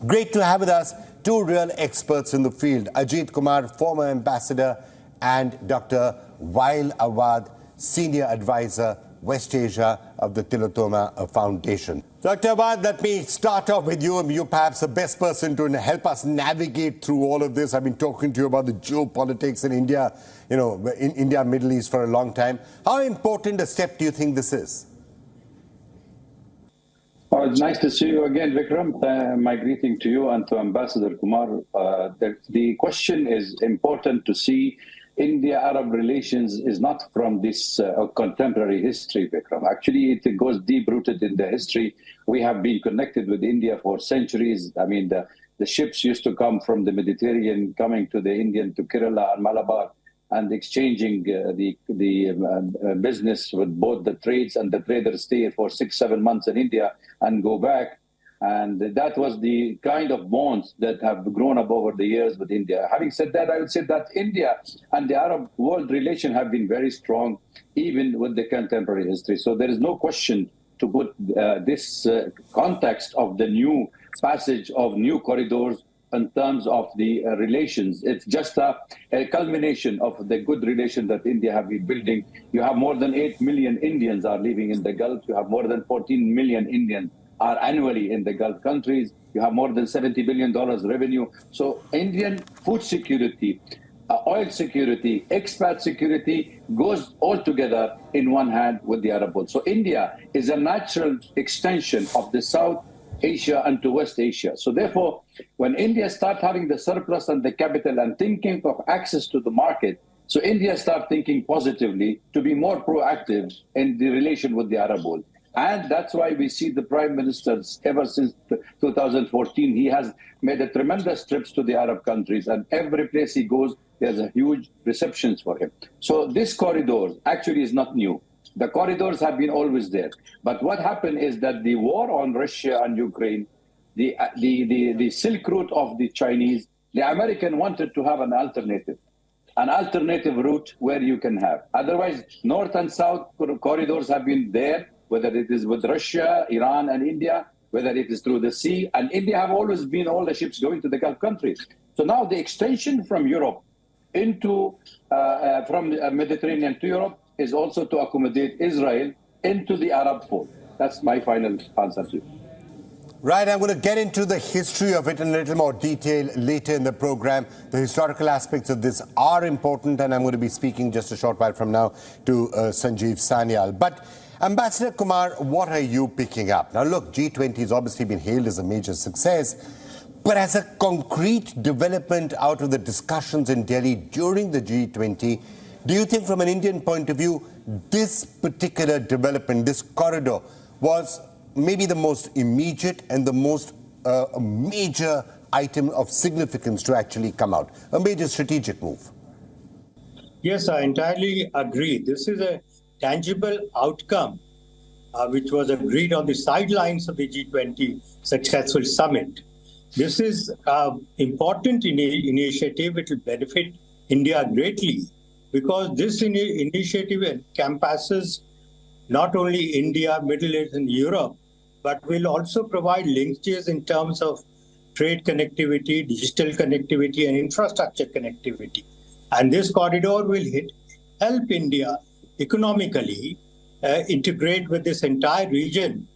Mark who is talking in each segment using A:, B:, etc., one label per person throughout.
A: Great to have with us two real experts in the field, Ajit Kumar, former ambassador, and Dr. Waiel Awwad, senior advisor, West Asia of the Tilotoma Foundation. Dr. Awwad, let me start off with you. You're perhaps the best person to help us navigate through all of this. I've been talking to you about the geopolitics in India, in India, Middle East for a long time. How important a step do you think this is?
B: Oh, it's nice to see you again, Vikram. My greeting to you and to Ambassador Kumar. The question is important to see. India-Arab relations is not from this contemporary history, Vikram. Actually, it goes deep-rooted in the history. We have been connected with India for centuries. I mean, the ships used to come from the Mediterranean, coming to the Indian, to Kerala and Malabar, and exchanging the business with both the trades, and the traders stay for 6-7 months in India and go back. And that was the kind of bonds that have grown up over the years with India. Having said that, I would say that India and the Arab world relation have been very strong, even with the contemporary history. So there is no question to put this context of the new passage of new corridors in terms of the relations. It's just a culmination of the good relation that India have been building. You have more than 8 million Indians are living in the Gulf. You have more than 14 million Indians are annually in the Gulf countries. You have more than $70 billion revenue. So Indian food security, oil security, expat security goes all together in one hand with the Arab world. So India is a natural extension of the South Asia and to West Asia. So therefore, when India starts having the surplus and the capital and thinking of access to the market, so India starts thinking positively to be more proactive in the relation with the Arab world. And that's why we see the Prime Minister, ever since 2014, he has made a tremendous trips to the Arab countries, and every place he goes, there's a huge receptions for him. So this corridor actually is not new. The corridors have been always there. But what happened is that the war on Russia and Ukraine, the Silk Route of the Chinese, the American wanted to have an alternative route where you can have. Otherwise, North and South corridors have been there, whether it is with Russia, Iran, and India, whether it is through the sea. And India have always been all the ships going to the Gulf countries. So now the extension from Europe into, from the Mediterranean to Europe is also to accommodate Israel into the Arab fold. That's my final answer to you.
A: Right, I'm going to get into the history of it in a little more detail later in the program. The historical aspects of this are important, and I'm going to be speaking just a short while from now to Sanjeev Sanyal. But Ambassador Kumar, what are you picking up? Now look, G20 has obviously been hailed as a major success, but as a concrete development out of the discussions in Delhi during the G20, do you think from an Indian point of view, this particular development, this corridor, was maybe the most immediate and the most major item of significance to actually come out, a major strategic move?
C: Yes, I entirely agree. This is a tangible outcome which was agreed on the sidelines of the G20 successful summit. This is an important initiative. It will benefit India greatly because this initiative encompasses not only India, Middle East, and Europe, but will also provide linkages in terms of trade connectivity, digital connectivity, and infrastructure connectivity. And this corridor will help India economically integrate with this entire region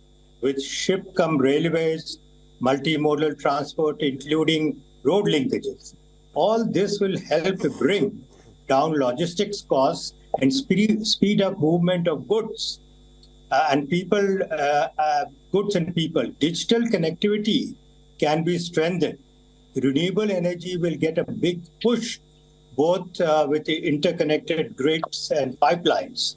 C: with ship-cum-railways, multimodal transport, including road linkages. All this will help bring down logistics costs and speed up movement of goods and people, goods and people. Digital connectivity can be strengthened. Renewable energy will get a big push both with the interconnected grids and pipelines.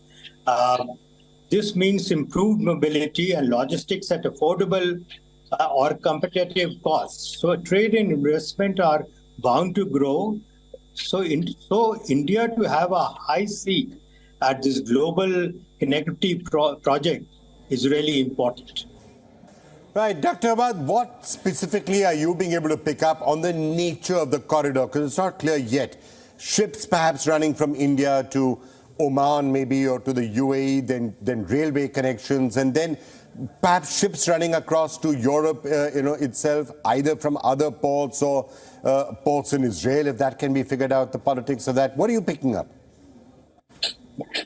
C: This means improved mobility and logistics at affordable or competitive costs. So trade and investment are bound to grow. So India to have a high seat at this global connectivity project is really important.
A: Right. Dr. Awwad, what specifically are you being able to pick up on the nature of the corridor? Because it's not clear yet. Ships perhaps running from India to Oman maybe, or to the UAE, then railway connections, and then perhaps ships running across to Europe, itself, either from other ports or ports in Israel, if that can be figured out, the politics of that. What are you picking up?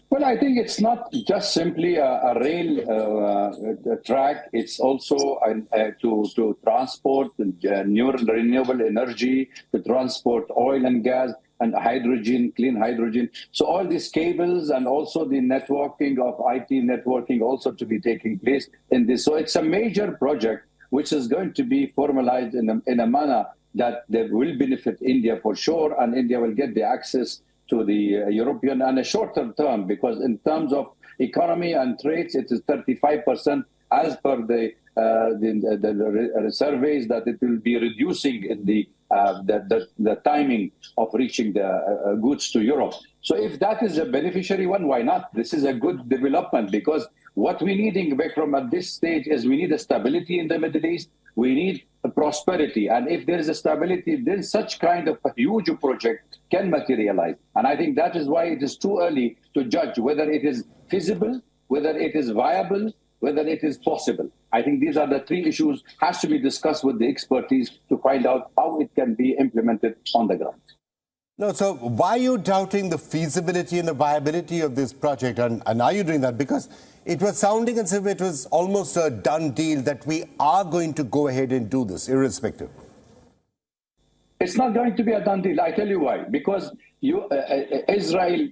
B: Well, I think it's not just simply a rail track. It's also to transport new renewable energy, to transport oil and gas and hydrogen, clean hydrogen. So all these cables and also the networking of IT networking also to be taking place in this. So it's a major project which is going to be formalized in a manner that will benefit India for sure, and India will get the access to the European and a shorter term, because in terms of economy and trades, it is 35% as per the surveys that it will be reducing in the timing of reaching the goods to Europe. So if that is a beneficiary one, why not? This is a good development, because what we need, Vikram, at this stage is we need a stability in the Middle East. We need a prosperity. And if there is a stability, then such kind of a huge project can materialize. And I think that is why it is too early to judge whether it is feasible, whether it is viable, whether it is possible. I think these are the three issues has to be discussed with the expertise to find out how it can be implemented on the ground.
A: No, so why are you doubting the feasibility and the viability of this project? And are you doing that? Because it was sounding as if it was almost a done deal that we are going to go ahead and do this, irrespective.
B: It's not going to be a done deal. I tell you why. Because Israel,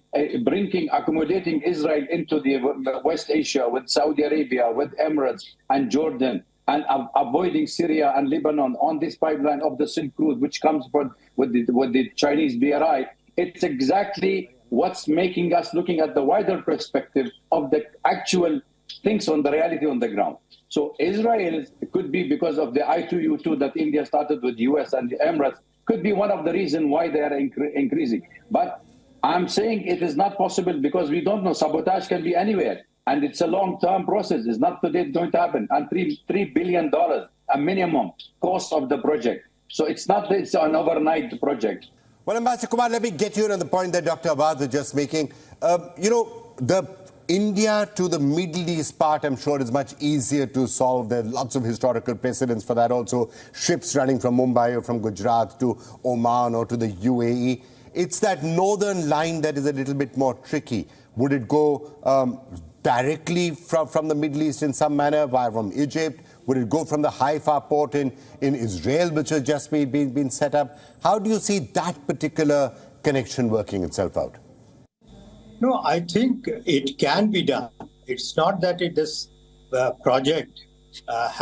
B: accommodating Israel into the West Asia with Saudi Arabia, with Emirates and Jordan, and avoiding Syria and Lebanon on this pipeline of the Silk Route, which comes with the Chinese BRI, it's exactly what's making us looking at the wider perspective of the actual things on the reality on the ground. So Israel could be, because of the I2U2 that India started with US and the Emirates, could be one of the reasons why they are increasing. But I'm saying it is not possible because we don't know. Sabotage can be anywhere. And it's a long-term process. It's not today going to happen. And $3 billion, a minimum cost of the project. So it's an overnight project.
A: Well, Ambassador Kumar, let me get you on the point that Dr. Awwad was just making. The India to the Middle East part, I'm sure, is much easier to solve. There are lots of historical precedents for that also. Ships running from Mumbai or from Gujarat to Oman or to the UAE. It's that northern line that is a little bit more tricky. Would it go directly from the Middle East in some manner, via from Egypt? Would it go from the Haifa port in Israel, which has just been set up? How do you see that particular connection working itself out?
C: No, I think it can be done. It's not that this project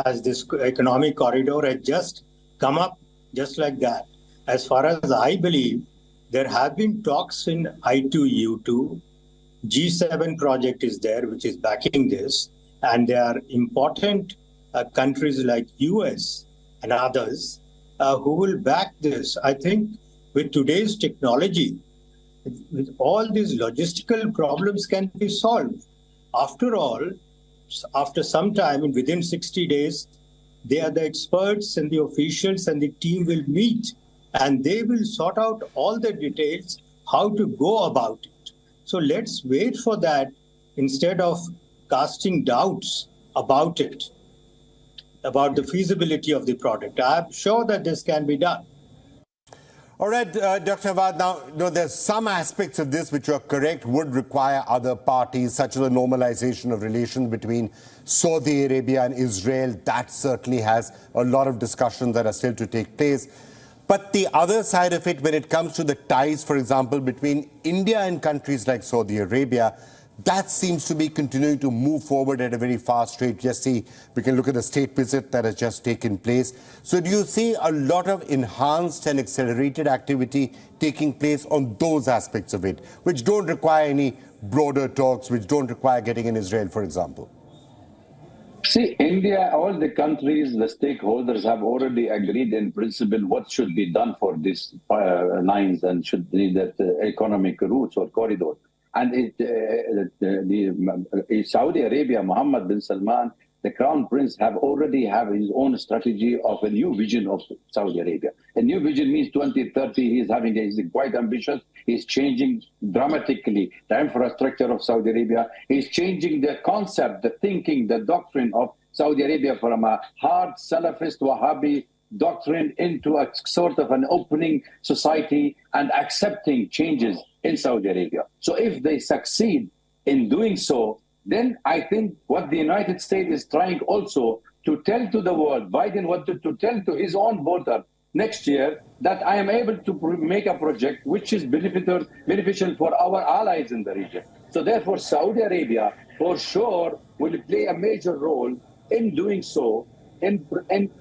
C: has this economic corridor has just come up just like that. As far as I believe, there have been talks in I2U2. G7 project is there, which is backing this. And there are important countries like US and others who will back this. I think with today's technology, with all these logistical problems can be solved. After all, after some time, within 60 days, they are the experts and the officials and the team will meet and they will sort out all the details, how to go about it. So let's wait for that instead of casting doubts about it, about the feasibility of the product. I'm sure that this can be done.
A: All right, Dr. Awwad, now, there's some aspects of this which are correct, would require other parties, such as the normalization of relations between Saudi Arabia and Israel. That certainly has a lot of discussions that are still to take place. But the other side of it, when it comes to the ties, for example, between India and countries like Saudi Arabia, that seems to be continuing to move forward at a very fast rate. Just see, we can look at the state visit that has just taken place. So do you see a lot of enhanced and accelerated activity taking place on those aspects of it, which don't require any broader talks, which don't require getting in Israel, for example?
B: See, India, all the countries, the stakeholders have already agreed in principle what should be done for these lines and should be that economic routes or corridors. And Saudi Arabia, Mohammed bin Salman, the crown prince, already have his own strategy of a new vision of Saudi Arabia. A new vision means 2030. He's quite ambitious. He's changing dramatically the infrastructure of Saudi Arabia. He's changing the concept, the thinking, the doctrine of Saudi Arabia from a hard Salafist Wahhabi doctrine into a sort of an opening society and accepting changes in Saudi Arabia. So if they succeed in doing so, then I think what the United States is trying also to tell to the world, Biden wanted to tell to his own voter next year that I am able to make a project which is beneficial for our allies in the region. So therefore, Saudi Arabia, for sure, will play a major role in doing so, in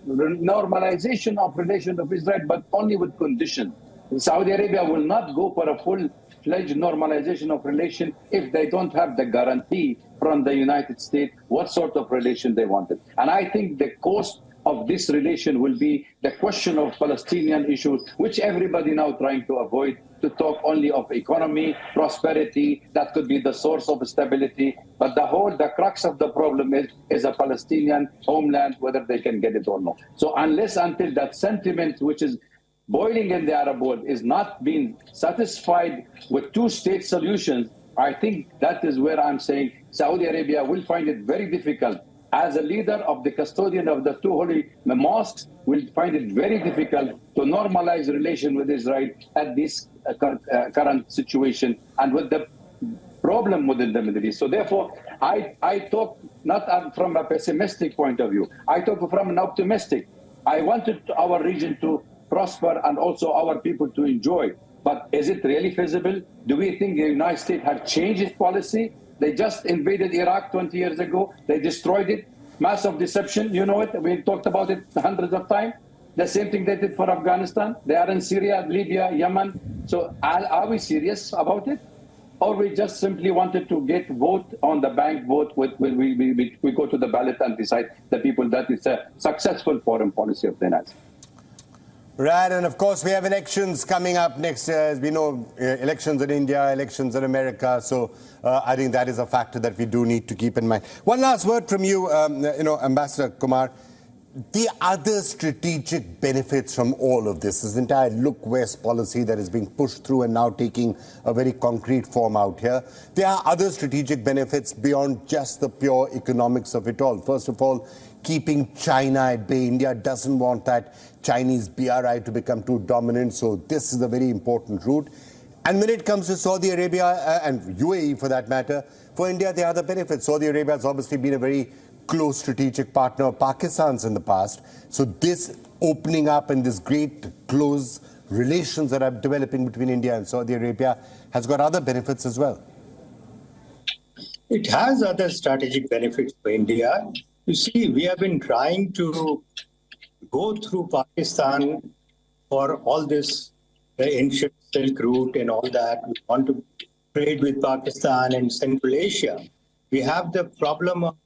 B: normalization of relations of Israel, but only with conditions. Saudi Arabia will not go for a full-fledged normalization of relation if they don't have the guarantee from the United States what sort of relation they wanted. And I think the cost of this relation will be the question of Palestinian issues, which everybody now trying to avoid, to talk only of economy, prosperity, that could be the source of stability. But the crux of the problem is a Palestinian homeland, whether they can get it or not. So until that sentiment, which is boiling in the Arab world, is not being satisfied with two-state solutions, I think that is where I'm saying Saudi Arabia will find it very difficult. As a leader of the custodian of the two holy mosques, will find it very difficult to normalize relation with Israel at this current situation and with the problem within the Middle East. So therefore, I talk not from a pessimistic point of view. I talk from an optimistic. I wanted our region to prosper and also our people to enjoy. But is it really feasible? Do we think the United States have changed its policy? They just invaded Iraq 20 years ago. They destroyed it. Massive deception, you know it. We talked about it hundreds of times. The same thing they did for Afghanistan. They are in Syria, Libya, Yemen. So are we serious about it? Or we just simply wanted to get vote on the bank vote we go to the ballot and decide the people that it's a successful foreign policy of the United States.
A: Right, and of course we have elections coming up next year. As we know, elections in India, elections in America. So I think that is a factor that we do need to keep in mind. One last word from you, Ambassador Kumar. The other strategic benefits from all of this entire Look West policy that is being pushed through and now taking a very concrete form out here. There are other strategic benefits beyond just the pure economics of it all. First of all, keeping China at bay. India doesn't want that Chinese BRI to become too dominant, so this is a very important route. And when it comes to Saudi Arabia and UAE for that matter, for India there are other benefits. Saudi Arabia has obviously been a very close strategic partner of Pakistan's in the past. So this opening up and this great close relations that are developing between India and Saudi Arabia has got other benefits as well.
C: It has other strategic benefits for India. You see, we have been trying to go through Pakistan for all this, the ancient Silk Route and all that. We want to trade with Pakistan and Central Asia. We have the problem of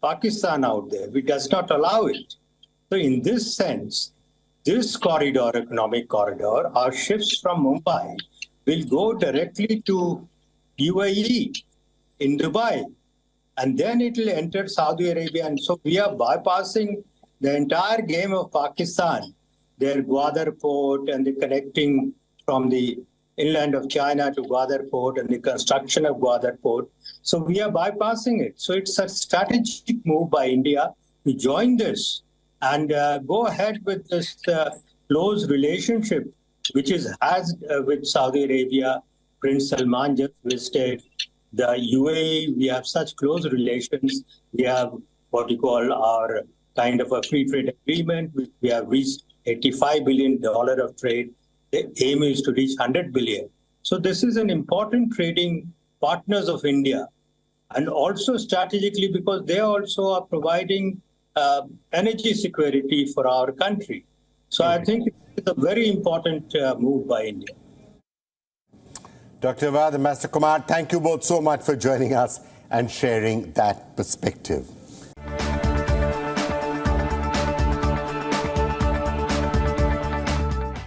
C: Pakistan out there, which does not allow it. So in this sense, this corridor, economic corridor, our ships from Mumbai will go directly to UAE in Dubai. And then it will enter Saudi Arabia. And so we are bypassing the entire game of Pakistan, their Gwadar port and the connecting from the inland of China to Gwadar port and the construction of Gwadar port. So we are bypassing it. So it's a strategic move by India to join this and go ahead with this close relationship, which has with Saudi Arabia. Prince Salman just visited the UAE. We have such close relations. We have what you call our kind of a free trade agreement. We have reached $85 billion of trade. The aim is to reach 100 billion. So this is an important trading partners of India, and also strategically because they also are providing energy security for our country. So I think it's a very important move by India.
A: Dr. Awwad and Ambassador Kumar, thank you both so much for joining us and sharing that perspective.